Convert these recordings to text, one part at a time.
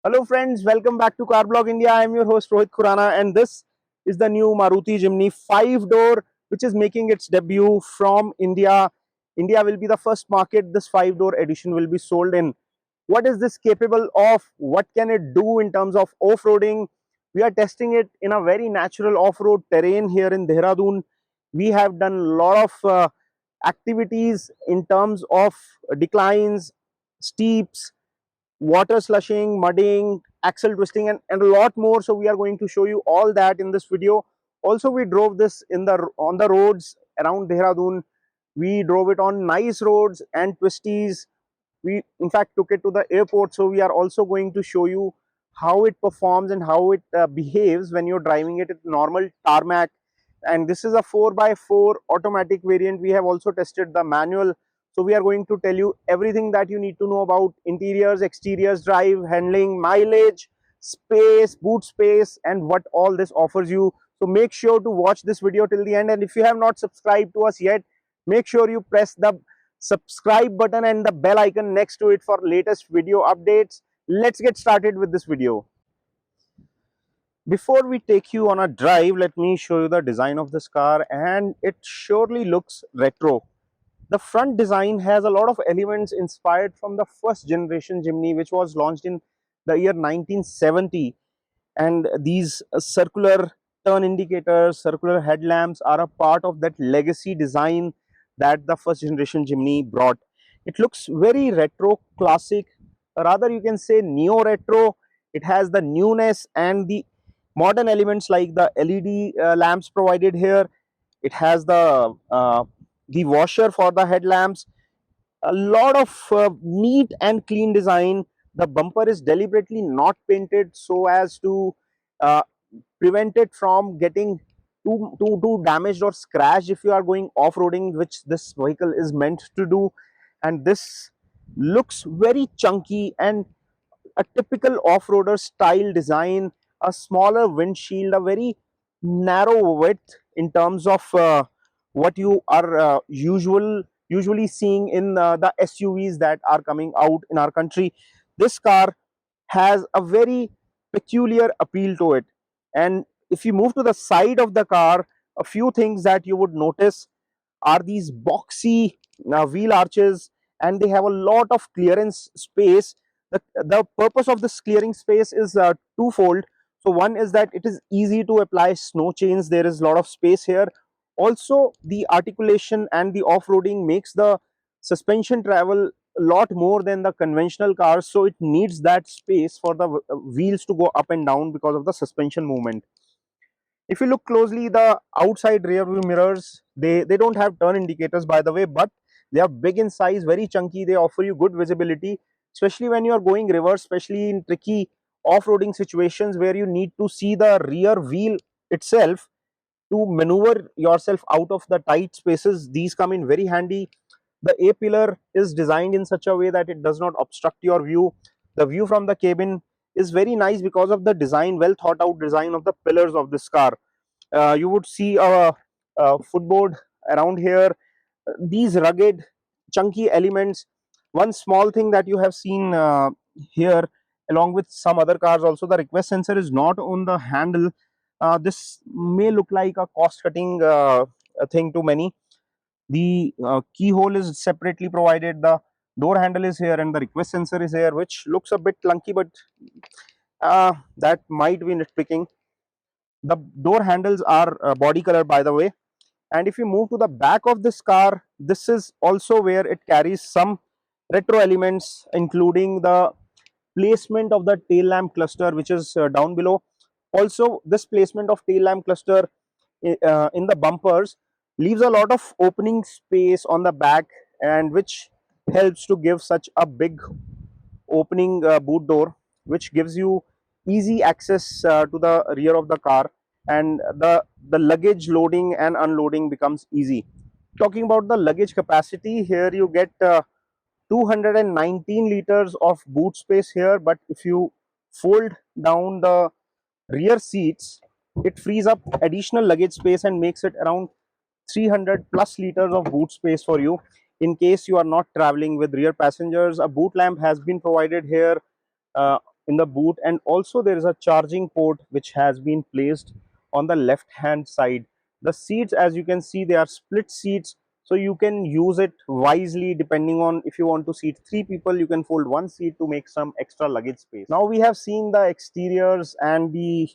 Hello friends, welcome back to Car Blog India. I am your host Rohit Khurana and this is the new Maruti Jimny 5-door which is making its debut from India. India will be the first market this 5-door edition will be sold in. What is this capable of? What can it do in terms of off-roading? We are testing it in a very natural off-road terrain here in Dehradun. We have done a lot of activities in terms of declines, steeps, water slushing, mudding, axle twisting, and a lot more. So we are going to show you all that in this video. Also, we drove this on the roads around Dehradun. We drove it on nice roads and twisties. We in fact took it to the airport. So we are also going to show you how it performs and how it behaves when you're driving it at normal tarmac. And this is a 4x4 automatic variant. We have also tested the manual, so we are going to tell you everything that you need to know about interiors, exteriors, drive, handling, mileage, space, boot space, and what all this offers you. So make sure to watch this video till the end, and if you have not subscribed to us yet, make sure you press the subscribe button and the bell icon next to it for latest video updates. Let's get started with this video. Before we take you on a drive, let me show you the design of this car, and it surely looks retro. The front design has a lot of elements inspired from the first generation Jimny, which was launched in the year 1970. And these circular turn indicators, circular headlamps are a part of that legacy design that the first generation Jimny brought. It looks very retro, classic, rather you can say neo retro. It has the newness and the modern elements like the LED lamps provided here. It has the washer for the headlamps. A lot of neat and clean design. The bumper is deliberately not painted so as to uh, prevent it from getting too damaged or scratched if you are going off-roading, which this vehicle is meant to do. And this looks very chunky and a typical off-roader style design. A smaller windshield, a very narrow width in terms of what you are usually seeing in the SUVs that are coming out in our country. This car has a very peculiar appeal to it. And if you move to the side of the car, a few things that you would notice are these boxy wheel arches, and they have a lot of clearance space. The purpose of this clearing space is twofold. So one is that it is easy to apply snow chains. There is a lot of space here. Also, the articulation and the off-roading makes the suspension travel a lot more than the conventional cars, so it needs that space for the wheels to go up and down because of the suspension movement. If you look closely, the outside rear view mirrors, they don't have turn indicators, by the way, but they are big in size, very chunky. They offer you good visibility, especially when you are going reverse, especially in tricky off-roading situations where you need to see the rear wheel itself to maneuver yourself out of the tight spaces. These come in very handy. The A pillar is designed in such a way that it does not obstruct your view. The view from the cabin is very nice because of the design, well thought out design of the pillars of this car. You would see a footboard around here. These rugged, chunky elements. One small thing that you have seen here, along with some other cars also, the request sensor is not on the handle. This may look like a cost-cutting thing to many. The keyhole is separately provided. The door handle is here, and the request sensor is here, which looks a bit clunky, but that might be nitpicking. The door handles are body color, by the way. And if you move to the back of this car, this is also where it carries some retro elements, including the placement of the tail lamp cluster, which is down below. Also, this placement of tail lamp cluster in the bumpers leaves a lot of opening space on the back, and which helps to give such a big opening boot door, which gives you easy access to the rear of the car, and the luggage loading and unloading becomes easy. Talking about the luggage capacity, here you get 219 liters of boot space here, but if you fold down the rear seats, it frees up additional luggage space and makes it around 300 plus liters of boot space for you. In case you are not traveling with rear passengers, a boot lamp has been provided here. in the boot, and also there is a charging port which has been placed on the left hand side. The seats, as you can see, they are split seats, so you can use it wisely. Depending on, if you want to seat 3 people, you can fold one seat to make some extra luggage space. Now we have seen the exteriors and the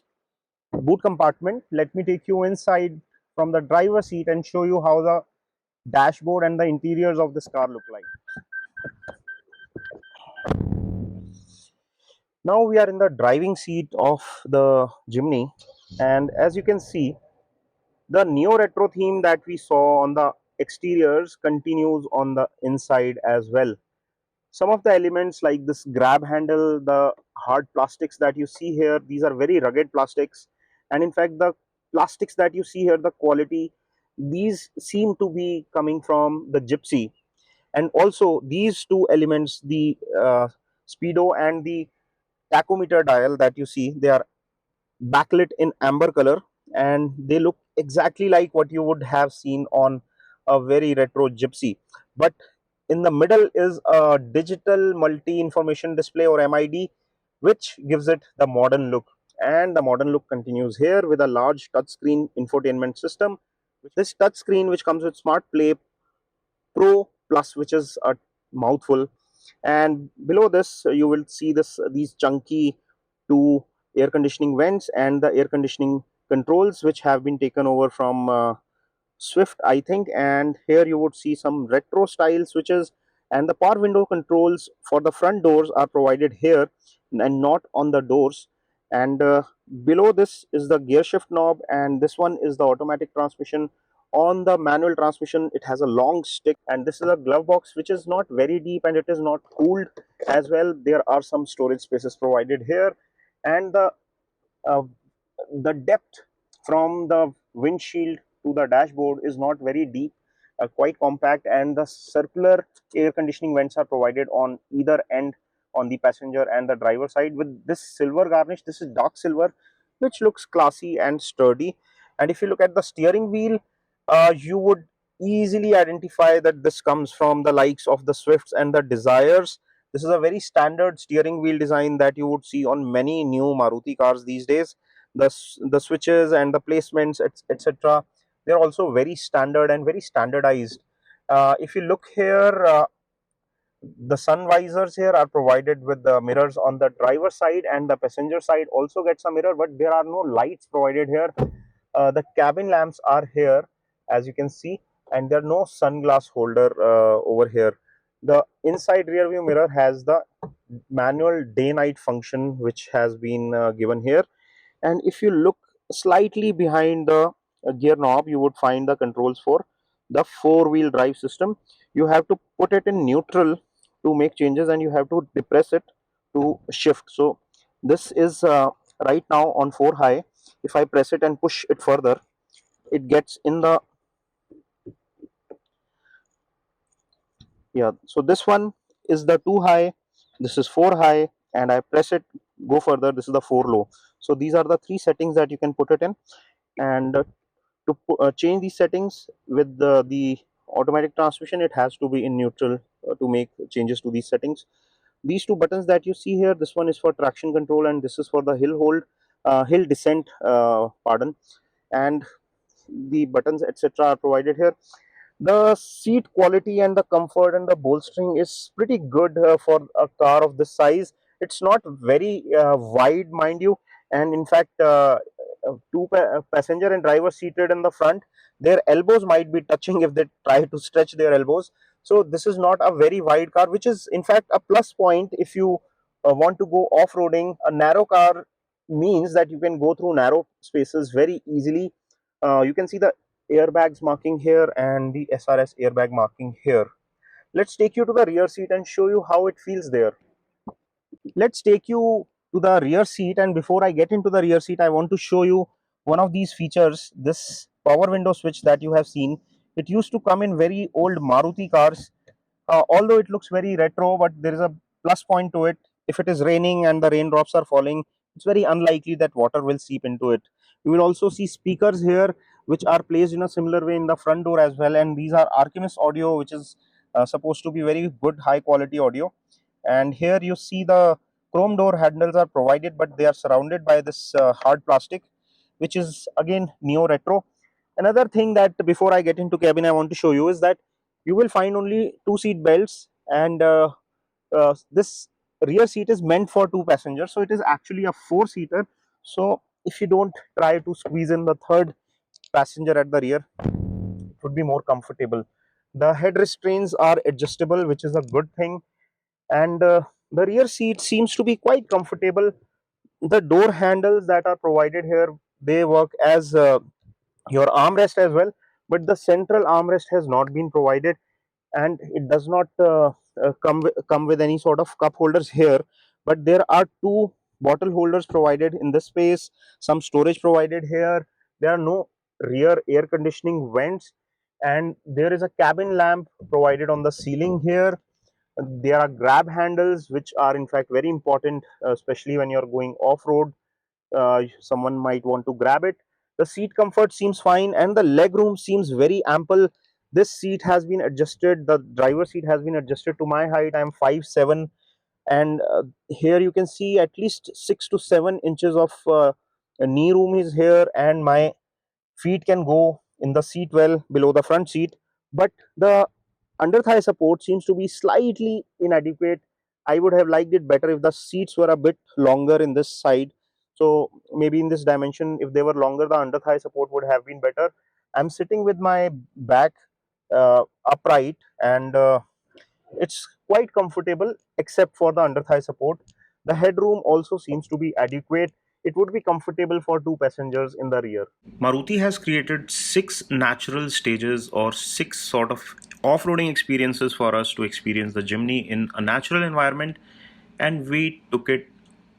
boot compartment. Let me take you inside from the driver's seat and show you how the dashboard and the interiors of this car look like. Now we are in the driving seat of the Jimny, and as you can see, the neo retro theme that we saw on the exteriors continues on the inside as well. Some of the elements like this grab handle, the hard plastics that you see here, these are very rugged plastics, and in fact the plastics that you see here, the quality, these seem to be coming from the Gypsy. And also these two elements, the speedo and the tachometer dial that you see, they are backlit in amber color, and they look exactly like what you would have seen on a very retro Gypsy. But in the middle is a digital multi information display, or MID, which gives it the modern look. And the modern look continues here with a large touchscreen infotainment system. This touchscreen, which comes with Smart Play Pro Plus, which is a mouthful, and below this you will see these chunky two air conditioning vents and the air conditioning controls, which have been taken over from Swift, I think. And here you would see some retro style switches, and the power window controls for the front doors are provided here and not on the doors. And below this is the gear shift knob, and this one is the automatic transmission. On the manual transmission, it has a long stick, and this is a glove box which is not very deep and it is not cooled as well. There are some storage spaces provided here, and uh, the depth from the windshield to the dashboard is not very deep, quite compact, and the circular air conditioning vents are provided on either end, on the passenger and the driver side, with this silver garnish. This is dark silver, which looks classy and sturdy. And if you look at the steering wheel, you would easily identify that this comes from the likes of the Swifts and the Desires. This is a very standard steering wheel design that you would see on many new Maruti cars these days. The switches and the placements, etc., they're also very standard and very standardized. If you look here, the sun visors here are provided with the mirrors on the driver side, and the passenger side also gets a mirror, but there are no lights provided here. The cabin lamps are here, as you can see, and there are no sunglass holder over here. The inside rear view mirror has the manual day night function, which has been given here. And if you look slightly behind the gear knob, you would find the controls for the four-wheel drive system. You have to put it in neutral to make changes, and you have to depress it to shift. So this is right now on 4 high. If I press it and push it further, it gets in the, yeah, so this one is the 2 high, this is 4 high, and I press it, go further, this is the 4 low. So these are the three settings that you can put it in. And to change these settings with the automatic transmission, it has to be in neutral to make changes to these settings. These two buttons that you see here, this one is for traction control and this is for the hill descent, pardon. And the buttons, etc., are provided here. The seat quality and the comfort and the bolstering is pretty good for a car of this size. It's not very wide, mind you, and in fact, passenger and driver seated in the front, their elbows might be touching if they try to stretch their elbows. So this is not a very wide car, which is in fact a plus point if you want to go off-roading. A narrow car means that you can go through narrow spaces very easily. You can see the airbags marking here and the SRS airbag marking here. Let's take you to the rear seat and show you how it feels there. Let's take you to the rear seat, and before I get into the rear seat, I want to show you one of these features, this power window switch that you have seen. It used to come in very old Maruti cars. Although it looks very retro, but there is a plus point to it. If it is raining and the raindrops are falling, it's very unlikely that water will seep into it. You will also see speakers here which are placed in a similar way in the front door as well, and these are Archimedes audio, which is supposed to be very good high quality audio. And here you see the chrome door handles are provided, but they are surrounded by this hard plastic, which is again neo retro. Another thing that before I get into cabin I want to show you is that you will find only two seat belts, and this rear seat is meant for two passengers, so it is actually a four seater. So if you don't try to squeeze in the third passenger at the rear, it would be more comfortable. The head restraints are adjustable, which is a good thing, and the rear seat seems to be quite comfortable. The door handles that are provided here, they work as your armrest as well, but the central armrest has not been provided, and it does not come with any sort of cup holders here. But there are two bottle holders provided in this space, some storage provided here. There are no rear air conditioning vents, and there is a cabin lamp provided on the ceiling here. There are grab handles, which are in fact very important, especially when you're going off road. Someone might want to grab it. The seat comfort seems fine, and the leg room seems very ample. This seat has been adjusted, the driver seat has been adjusted to my height. I'm 5'7", and here you can see at least 6 to 7 inches of knee room is here, and my feet can go in the seat well below the front seat. But the under thigh support seems to be slightly inadequate. I would have liked it better if the seats were a bit longer in this side. So maybe in this dimension, if they were longer, the under thigh support would have been better. I'm sitting with my back upright, and it's quite comfortable except for the under thigh support. The headroom also seems to be adequate. It would be comfortable for two passengers in the rear. Maruti has created six natural stages or six sort of off-roading experiences for us to experience the Jimny in a natural environment, and we took it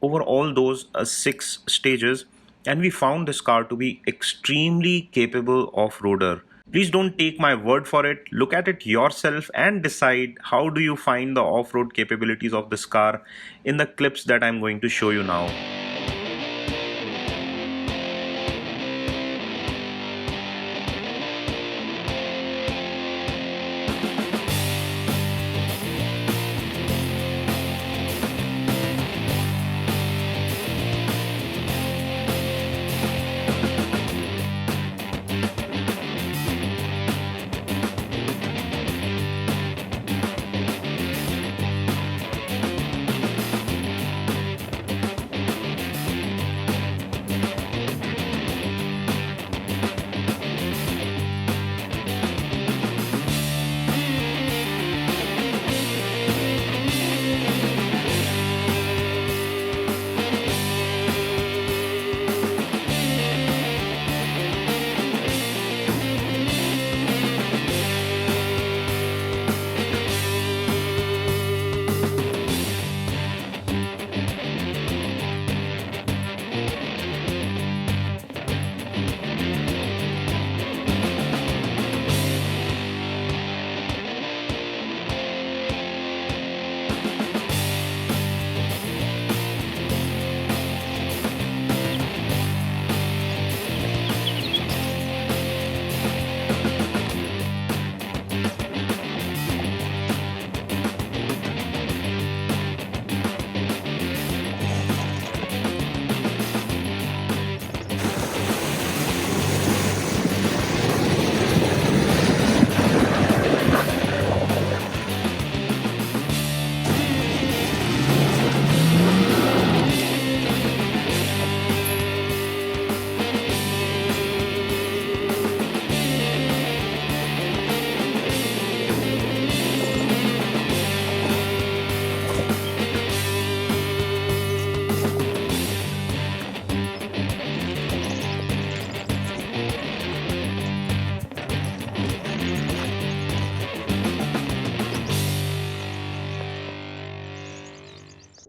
over all those six stages, and we found this car to be extremely capable off-roader. Please don't take my word for it. Look at it yourself and decide how do you find the off-road capabilities of this car in the clips that I'm going to show you now.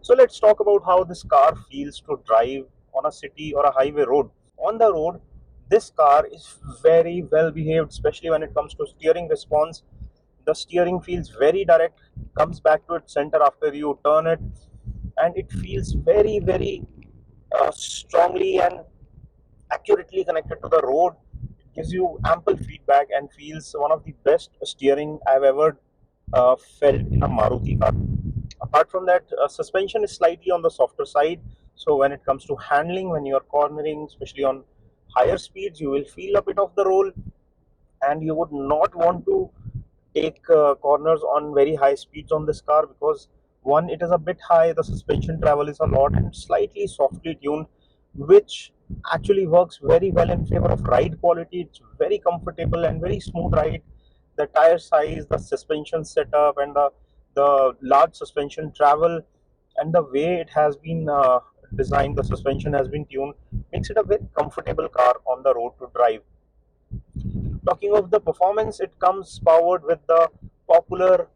So let's talk about how this car feels to drive on a city or a highway road. On the road, this car is very well behaved, especially when it comes to steering response. The steering feels very direct, comes back to its center after you turn it, and it feels very strongly and accurately connected to the road. It gives you ample feedback and feels one of the best steering I've ever felt in a Maruti car. Apart from that, suspension is slightly on the softer side. So when it comes to handling, when you are cornering, especially on higher speeds, you will feel a bit of the roll, and you would not want to take corners on very high speeds on this car, because one, it is a bit high, the suspension travel is a lot, and slightly softly tuned, which actually works very well in favor of ride quality. It's very comfortable and very smooth ride. The tire size, the suspension setup, and the large suspension travel, and the way it has been designed, the suspension has been tuned, makes it a very comfortable car on the road to drive. Talking of the performance, it comes powered with the popular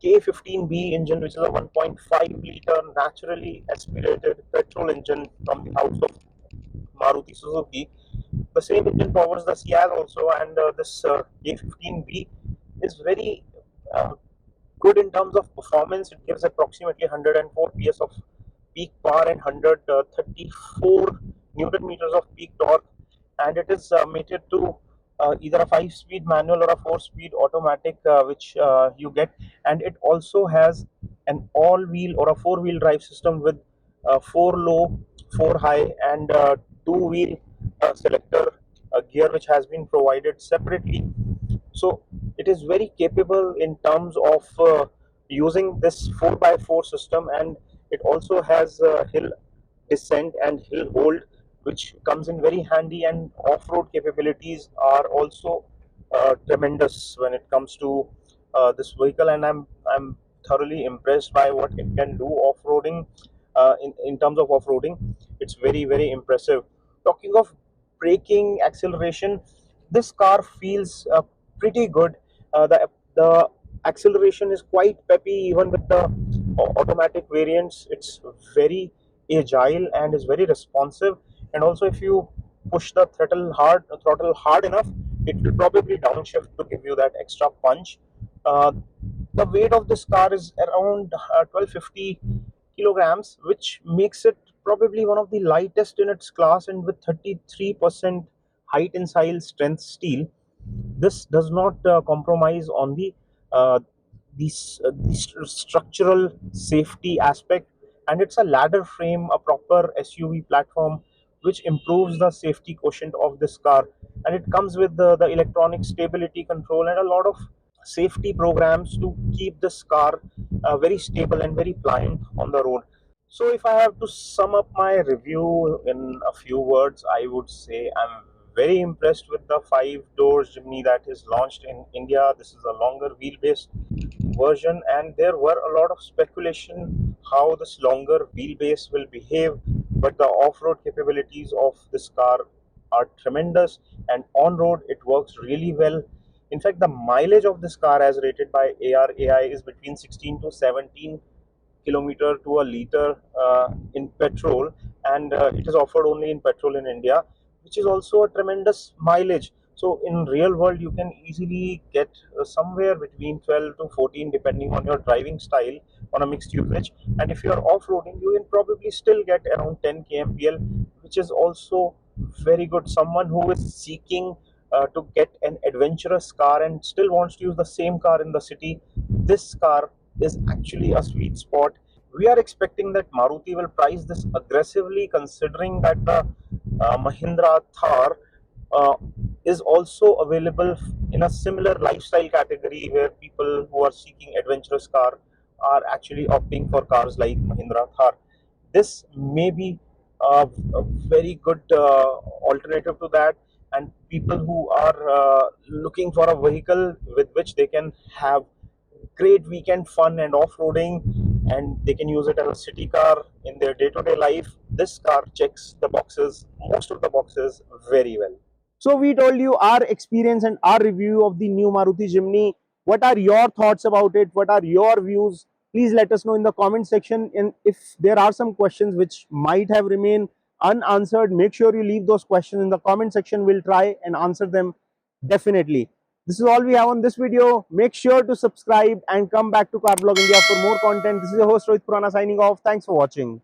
K15B engine, which is a 1.5 liter naturally aspirated petrol engine from the house of Maruti Suzuki. The same engine powers the Ciaz also, and this K15B is very uh, good in terms of performance. It gives approximately 104 PS of peak power and 134 Newton meters of peak torque, and it is mated to either a 5-speed manual or a 4-speed automatic, which you get, and it also has an all-wheel or a 4-wheel drive system with 4 low, 4 high, and 2-wheel selector gear, which has been provided separately. So it is very capable in terms of using this 4x4 system, and it also has hill descent and hill hold, which comes in very handy, and off-road capabilities are also tremendous when it comes to this vehicle, and I'm thoroughly impressed by what it can do off-roading. In terms of off-roading, it's very impressive. Talking of braking, acceleration, this car feels pretty good. The acceleration is quite peppy, even with the automatic variants. It's very agile and is very responsive. And also, if you push the throttle hard enough, it will probably downshift to give you that extra punch. Uh, the weight of this car is around 1250 kilograms, which makes it probably one of the lightest in its class, and with 33% height tensile strength steel. This does not compromise on the structural safety aspect, and it's a ladder frame, a proper SUV platform, which improves the safety quotient of this car. And it comes with the electronic stability control and a lot of safety programs to keep this car very stable and very pliant on the road. So, if I have to sum up my review in a few words, I would say I'm very impressed with the 5 doors Jimny that is launched in India. This is a longer wheelbase version, and there were a lot of speculation how this longer wheelbase will behave, but the off-road capabilities of this car are tremendous, and on-road it works really well. In fact, the mileage of this car, as rated by ARAI, is between 16 to 17 kilometer to a liter in petrol, and it is offered only in petrol in India, which is also a tremendous mileage. So in real world, you can easily get somewhere between 12 to 14, depending on your driving style, on a mixed usage. And if you are off-roading, you can probably still get around 10 kmpl, which is also very good. Someone who is seeking to get an adventurous car and still wants to use the same car in the city, this car is actually a sweet spot. We are expecting that Maruti will price this aggressively, considering that the Mahindra Thar uh, is also available in a similar lifestyle category, where people who are seeking adventurous car are actually opting for cars like Mahindra Thar. This may be a very good alternative to that, and people who are looking for a vehicle with which they can have great weekend fun and off-roading, and they can use it as a city car in their day-to-day life, this car checks the boxes, most of the boxes, very well. So we told you our experience and our review of the new Maruti Jimny. What are your thoughts about it? What are your views? Please let us know in the comment section. And if there are some questions which might have remained unanswered, make sure you leave those questions in the comment section. We'll try and answer them definitely. This is all we have on this video. Make sure to subscribe and come back to Car Vlog India for more content. This is your host Rohit Purana signing off. Thanks for watching.